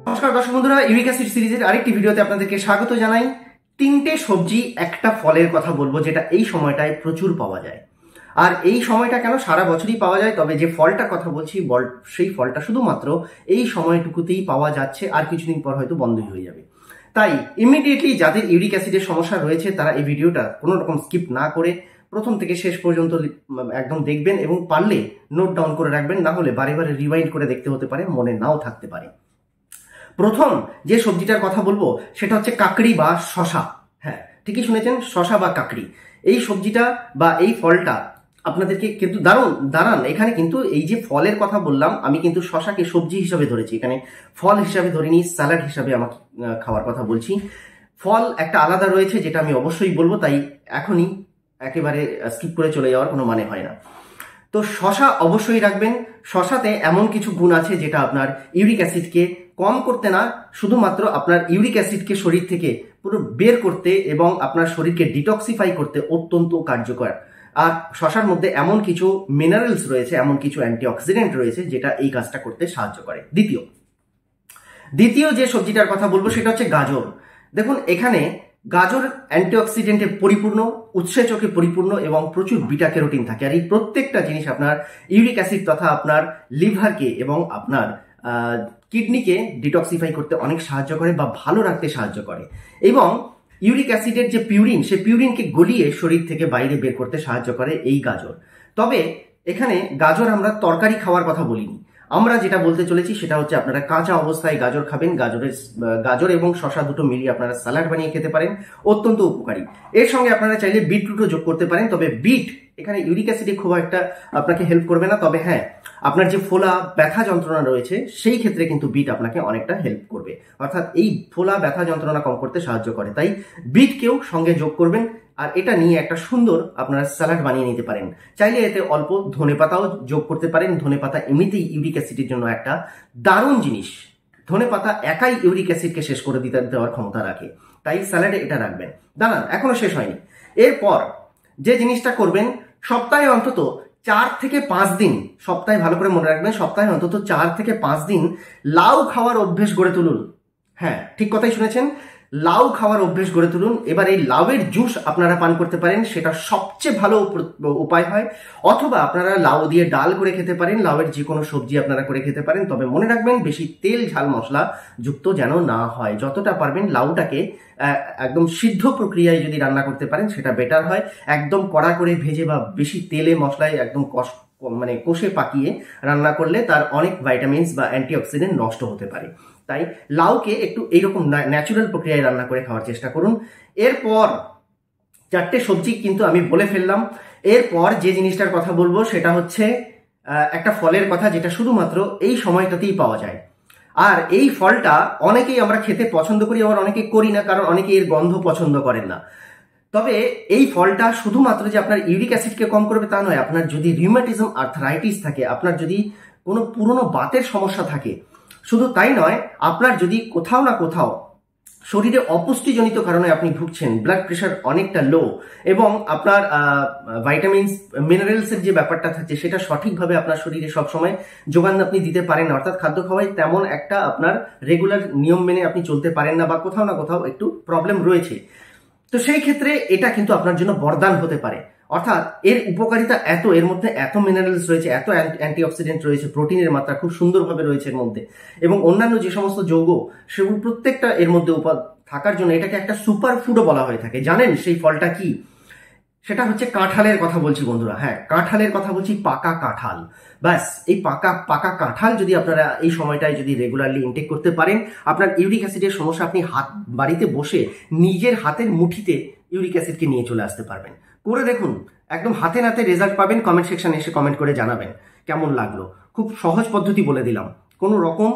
নমস্কার দর্শক বন্ধুরা, ইউরিক অ্যাসিড সিরিজের আরেকটি ভিডিওতে আপনাদেরকে স্বাগত জানাই। তিনটে সবজি একটা ফলের কথা বলবো যেটা এই সময়টায় প্রচুর পাওয়া যায়। আর এই সময়টা কেন, সারা বছরই পাওয়া যায়, তবে যে ফলটার কথা বলছি সেই ফলটা শুধুমাত্র এই সময়টুকুতেই পাওয়া যাচ্ছে, আর কিছুদিন পর হয়তো বন্ধই হয়ে যাবে। তাই ইমিডিয়েটলি যাদের ইউরিক অ্যাসিডের সমস্যা রয়েছে তারা এই ভিডিওটা কোনো রকম স্কিপ না করে প্রথম থেকে শেষ পর্যন্ত একদম দেখবেন এবং পারলে নোট ডাউন করে রাখবেন, না হলে বারে বারে রিওয়াইন্ড করে দেখতে হতে পারে, মনে নাও থাকতে পারে। প্রথম যে সবজিটার কথা বলবো সেটা হচ্ছে কাকড়ি বা শশা। হ্যাঁ, ঠিকই শুনেছেন, শশা বা কাকড়ি। এই সবজিটা বা এই ফলটা আপনাদেরকে কিন্তু দাঁড়ান, এখানে কিন্তু এই যে ফলের কথা বললাম, আমি কিন্তু শশাকে সবজি হিসাবে ধরেছি, এখানে ফল হিসাবে ধরিনি, স্যালাড হিসাবে আমাকে খাওয়ার কথা বলছি। ফল একটা আলাদা রয়েছে যেটা আমি অবশ্যই বলবো, তাই এখনই একেবারে স্কিপ করে চলে যাওয়ার কোনো মানে হয় না। তো শশা অবশ্যই রাখবেন। শশাতে এমন কিছু গুণ আছে যেটা আপনার ইউরিক অ্যাসিডকে কম করতে না, শুধুমাত্র আপনার ইউরিক অ্যাসিডকে শরীর থেকে পুরো বের করতে এবং আপনার শরীরকে ডিটক্সিফাই করতে অত্যন্ত কার্যকর। আর শশার মধ্যে এমন কিছু মিনারেলস রয়েছে, এমন কিছু অ্যান্টিঅক্সিডেন্ট রয়েছে যেটা এই কাজটা করতে সাহায্য করে। দ্বিতীয় যে সবজিটার কথা বলবো সেটা হচ্ছে গাজর। দেখুন, এখানে গাজর অ্যান্টিঅক্সিডেন্টে পরিপূর্ণ, উৎসেচকে পরিপূর্ণ এবং প্রচুর বিটা ক্যারোটিন থাকে। আর এই প্রত্যেকটা জিনিস আপনার ইউরিক অ্যাসিড তথা আপনার লিভারকে এবং আপনার কিডনিকে ডিটক্সিফাই করতে অনেক সাহায্য করে বা ভালো রাখতে সাহায্য করে। এবং ইউরিক অ্যাসিডের যে পিউরিন, সেই পিউরিনকে গলিয়ে শরীর থেকে বাইরে বের করতে সাহায্য করে এই গাজর। তবে এখানে গাজর আমরা তরকারি খাওয়ার কথা বলিনি, আমরা যেটা বলতে চলেছি সেটা হচ্ছে আপনারা কাঁচা অবস্থায় গাজর খাবেন। গাজর এবং শশা দুটো মিলিয়ে আপনারা স্যালাড বানিয়ে খেতে পারেন, অত্যন্ত উপকারী। এর সঙ্গে আপনারা চাইলে বিটরুটও যোগ করতে পারেন, তবে বিট এখানে ইউরিক অ্যাসিডে খুব একটা আপনাকে হেল্প করবে না। তবে হ্যাঁ, আপনার যে ফোলা ব্যথা যন্ত্রণা রয়েছে সেই ক্ষেত্রে কিন্তু বিট আপনাকে অনেকটা হেল্প করবে, অর্থাৎ এই ফোলা ব্যথা যন্ত্রণা কম করতে সাহায্য করে। তাই বিটকেও সঙ্গে যোগ করবেন, আর এটা নিয়ে একটা সুন্দর আপনারা স্যালাড বানিয়ে নিতে পারেন। চাইলে এতে অল্প ধনেপাতাও যোগ করতে পারেন। ধনেপাতা এমনিতেই ইউরিক অ্যাসিডের জন্য একটা দারুণ জিনিস। ধনেপাতা একাই ইউরিক অ্যাসিডকে শেষ করে দেওয়ার ক্ষমতা রাখে, তাই স্যালাডে এটা রাখবেন। দাঁড়ান, এখনো শেষ হয়নি। এরপর যে জিনিসটা করবেন, সপ্তাহে অন্তত 4 থেকে 5 দিন, সপ্তাহে ভালো করে মনে রাখবেন, সপ্তাহে অন্তত 4 থেকে 5 দিন লাউ খাওয়ার অভ্যেস গড়ে তুলুন। হ্যাঁ, ঠিক কথাই শুনেছেন, লাউ খাওয়ার অভ্যেস গড়ে তুলুন। এবার এই লাউয়ের জুস আপনারা পান করতে পারেন, সেটা সবচেয়ে ভালো উপায় হয়। অথবা আপনারা লাউ দিয়ে ডাল করে খেতে পারেন, লাউয়ের যে কোনো সবজি আপনারা করে খেতে পারেন। তবে মনে রাখবেন, বেশি তেল ঝাল মশলা যুক্ত যেন না হয়। যতটা পারবেন লাউটাকে একদম সিদ্ধ প্রক্রিয়ায় যদি রান্না করতে পারেন সেটা বেটার হয়। একদম কড়া করে ভেজে বা বেশি তেলে মশলায় একদম কষে পাকিয়ে রান্না করলে তার অনেক ভাইটামিনস বা অ্যান্টিঅক্সিডেন্ট নষ্ট হতে পারে। তাই লাউকে একটু এইরকম ন্যাচুরাল প্রক্রিয়ায় রান্না করে খাওয়ার চেষ্টা করুন। এরপর 4টে সবজি কিন্তু আমি বলে ফেললাম। এরপর যে জিনিসটার কথা বলবো সেটা হচ্ছে একটা ফলের কথা, যেটা শুধুমাত্র এই সময়টাতেই পাওয়া যায়। আর এই ফলটা অনেকেই আমরা খেতে পছন্দ করি, আবার অনেকে করি না, কারণ অনেকে এর গন্ধ পছন্দ করেন না। তবে এই ফলটা শুধুমাত্র যে আপনার ইউরিক অ্যাসিডকে কম করবে তা নয়, আপনার যদি রিউমাটিজম আর্থ্রাইটিস থাকে, আপনার যদি কোনো পুরনো বাতের সমস্যা থাকে, শুধু তাই নয়, আপনার যদি কোথাও না কোথাও শরীরে অপুষ্টিজনিত কারণে আপনি ভুগছেন, ব্লাড প্রেশার অনেকটা লো এবং আপনার ভাইটামিনস মিনারেলসের যে ব্যাপারটা থাকছে সেটা সঠিকভাবে আপনার শরীরে সবসময় যোগান আপনি দিতে পারেন না, অর্থাৎ খাদ্য খাওয়ায় তেমন একটা আপনার রেগুলার নিয়ম মেনে আপনি চলতে পারেন না, বা কোথাও না কোথাও একটু প্রবলেম রয়েছে, তো সেই ক্ষেত্রে এটা কিন্তু আপনার জন্য বরদান হতে পারে। অর্থাৎ এর উপকারিতা এত, এর মধ্যে এত মিনারেলস রয়েছে, এত অ্যান্টিঅক্সিডেন্ট রয়েছে, প্রোটিনের মাত্রা খুব সুন্দরভাবে রয়েছে এর মধ্যে, এবং অন্যান্য যে সমস্ত যৌগ সেগুলো প্রত্যেকটা এর মধ্যে থাকার জন্য এটাকে একটা সুপার ফুডও বলা হয়ে থাকে। জানেন সেই ফলটা কি? সেটা হচ্ছে কাঁঠালের কথা বলছি বন্ধুরা। হ্যাঁ, কাঁঠালের কথা বলছি, পাকা কাঁঠাল। ব্যাস, এই পাকা কাঁঠাল যদি আপনারা এই সময়টায় যদি রেগুলারলি ইনটেক করতে পারেন, আপনার ইউরিক অ্যাসিডের সমস্যা আপনি বাড়িতে বসে নিজের হাতের মুঠিতে ইউরিক অ্যাসিডকে নিয়ে চলে আসতে পারবেন। করে দেখুন, একদম হাতে নাতে রেজাল্ট পাবেন। কমেন্ট সেকশনে এসে কমেন্ট করে জানাবেন কেমন লাগলো। খুব সহজ পদ্ধতি বলে দিলাম, কোনো রকম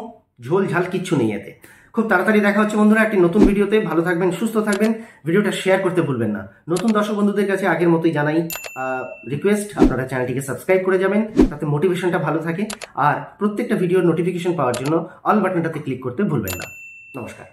ঝোল ঝাল কিচ্ছু নেই এতে। খুব তাড়াতাড়ি দেখা হচ্ছে বন্ধুরা একটি নতুন ভিডিওতে। ভালো থাকবেন, সুস্থ থাকবেন, ভিডিওটা শেয়ার করতে ভুলবেন না। নতুন দর্শক বন্ধুদের কাছে আগের মতোই জানাই রিকোয়েস্ট, আপনারা চ্যানেলটিকে সাবস্ক্রাইব করে যাবেন, তাতে মোটিভেশনটা ভালো থাকে। আর প্রত্যেকটা ভিডিওর নোটিফিকেশন পাওয়ার জন্য অল বাটনটাতে ক্লিক করতে ভুলবেন না। নমস্কার।